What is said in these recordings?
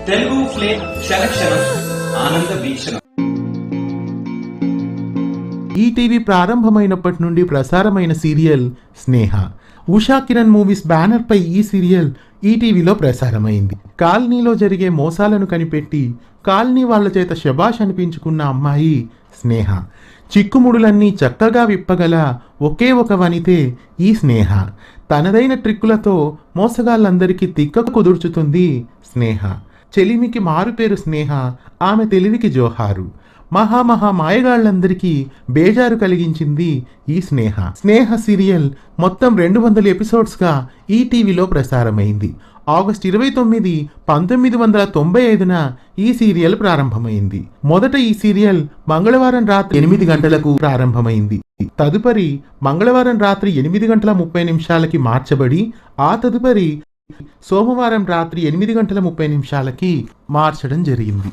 Telugu flame క్షణక్షణం ఆనంద వీక్షణం. ETV ప్రారంభమైనప్పటి నుండి ప్రసారమైన సీరియల్ స్నేహ. ఉషా కిరణ్ మూవీస్ బ్యానర్ పై ఈ సీరియల్ ఈటీవీలో ప్రసారమైంది. కాలనీలో జరిగే మోసాలను కనిపెట్టి కాలనీ వాళ్ల చేత శబాష్ అనిపించుకున్న అమ్మాయి స్నేహ. చిక్కుముడులన్నీ చక్కగా విప్పగల ఒకే ఒక వనితే ఈ స్నేహ. తనదైన ట్రిక్కులతో మోసగాళ్ళందరికీ తిక్క కుదుర్చుతుంది స్నేహ. చెలిమికి మారుపేరు స్నేహ, ఆమె తెలివికి జోహారు. మహా మాయగాళ్లందరికీ బేజారు కలిగించింది ఈ స్నేహ. స్నేహ సీరియల్ మొత్తం 200 ఎపిసోడ్స్గా ఈటీవీలో ప్రసారమైంది. ఆగస్టు 29, 1995న ఈ సీరియల్ ప్రారంభమైంది. మొదట ఈ సీరియల్ మంగళవారం రాత్రి 8 గంటలకు ప్రారంభమైంది. తదుపరి మంగళవారం రాత్రి 8:30 మార్చబడి ఆ తదుపరి సోమవారం రాత్రి 8:30 మార్చడం జరిగింది.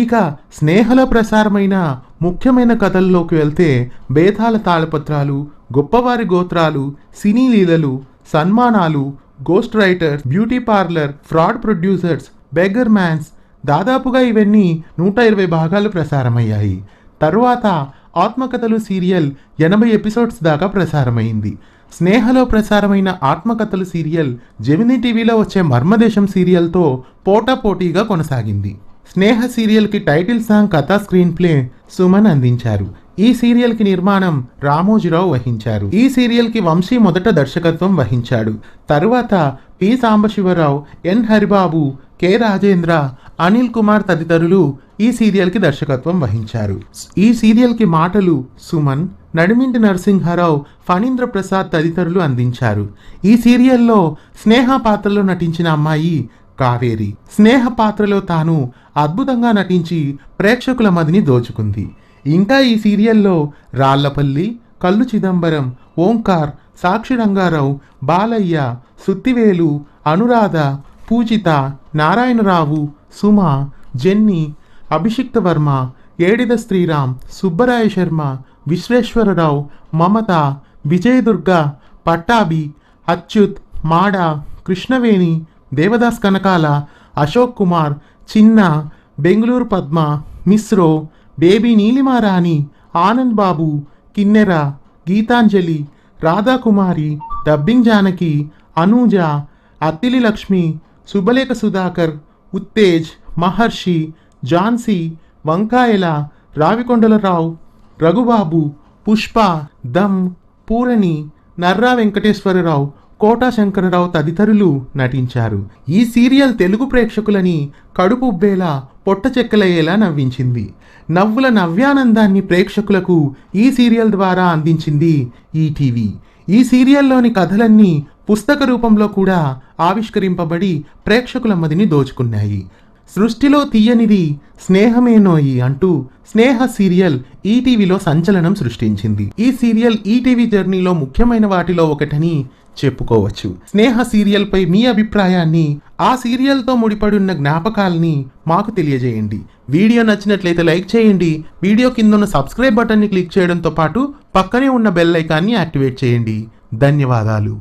ఇక స్నేహలో ప్రసారమైన ముఖ్యమైన కథల్లోకి వెళ్తే బేతాళ తాళపత్రాలు, గొప్పవారి గోత్రాలు, సినీ లీలలు, సన్మానాలు, ghost writer, beauty parlour, fraud producers, beggar mans, దాదాపుగా ఇవన్నీ 120 భాగాలు ప్రసారమయ్యాయి. తరువాత ఆత్మకథలు సీరియల్ 80 ఎపిసోడ్స్ దాకా ప్రసారమైంది. స్నేహలో ప్రసారమైన ఆత్మకథలు సీరియల్ జెమినీ టీవీలో వచ్చే మర్మదేశం సీరియల్తో పోటాపోటీగా కొనసాగింది. స్నేహ సీరియల్కి టైటిల్ సాంగ్, కథా స్క్రీన్ ప్లే సుమన్ అందించారు. ఈ సీరియల్కి నిర్మాణం రామోజీరావు వహించారు. ఈ సీరియల్కి వంశీ మొదట దర్శకత్వం వహించాడు. తరువాత పి సాంబశివరావు, ఎన్ హరిబాబు, కె రాజేంద్ర, అనిల్ కుమార్ తదితరులు ఈ సీరియల్కి దర్శకత్వం వహించారు. ఈ సీరియల్కి మాటలు సుమన్, నడిమింటి నరసింహారావు, ఫణీంద్ర ప్రసాద్ తదితరులు అందించారు. ఈ సీరియల్లో స్నేహ పాత్రలో నటించిన అమ్మాయి కావేరి. స్నేహ పాత్రలో తాను అద్భుతంగా నటించి ప్రేక్షకుల మదిని దోచుకుంది. ఇంకా ఈ సీరియల్లో రాళ్లపల్లి, కల్లు చిదంబరం, ఓంకార్, సాక్షి రంగారావు, బాలయ్య, సుత్తివేలు, అనురాధ, పూజిత, నారాయణరావు, సుమ, జెన్నీ, అభిషిక్త వర్మ, ఏడిద శ్రీరామ్, సుబ్బరాయ శర్మ, విశ్వేశ్వరరావు, మమత, విజయదుర్గ, పట్టాభి, అచ్యుత్, మాడ, కృష్ణవేణి, దేవదాస్ కనకాల, అశోక్ కుమార్, చిన్న, బెంగుళూరు పద్మ, మిశ్రో, బేబీ నీలిమారాణి, ఆనంద్ బాబు, కిన్నెర, గీతాంజలి, రాధాకుమారి, డబ్బింగ్ జానకి, అనూజ, అత్తిలి లక్ష్మి, సుబ్బలేఖ సుధాకర్, ఉత్తేజ్, మహర్షి, ఝాన్సీ, వంకాయల, రావికొండలరావు, రఘుబాబు, పుష్ప, దమ్, పూరణి, నర్రా వెంకటేశ్వరరావు, కోటా శంకరరావు తదితరులు నటించారు. ఈ సీరియల్ తెలుగు ప్రేక్షకులని కడుపు ఉబ్బేలా, పొట్ట చెక్కలయ్యేలా నవ్వించింది. నవ్వుల నవ్యానందాన్ని ప్రేక్షకులకు ఈ సీరియల్ ద్వారా అందించింది ఈటీవీ. ఈ సీరియల్లోని కథలన్నీ పుస్తక రూపంలో కూడా ఆవిష్కరింపబడి ప్రేక్షకుల మదిని దోచుకున్నాయి. సృష్టిలో తీయనిది స్నేహమేనోయి అంటూ స్నేహ సీరియల్ ఈటీవీలో సంచలనం సృష్టించింది. ఈ సీరియల్ ఈటీవీ జర్నీలో ముఖ్యమైన వాటిలో ఒకటని చెప్పుకోవచ్చు. స్నేహ సీరియల్ పై మీ అభిప్రాయాన్ని, ఆ సీరియల్తో ముడిపడున్న జ్ఞాపకాలని మాకు తెలియజేయండి. వీడియో నచ్చినట్లయితే లైక్ చేయండి. వీడియో కింద ఉన్న సబ్స్క్రైబ్ బటన్ని క్లిక్ చేయడంతో పాటు పక్కనే ఉన్న బెల్ ఐకాన్ని యాక్టివేట్ చేయండి. ధన్యవాదాలు.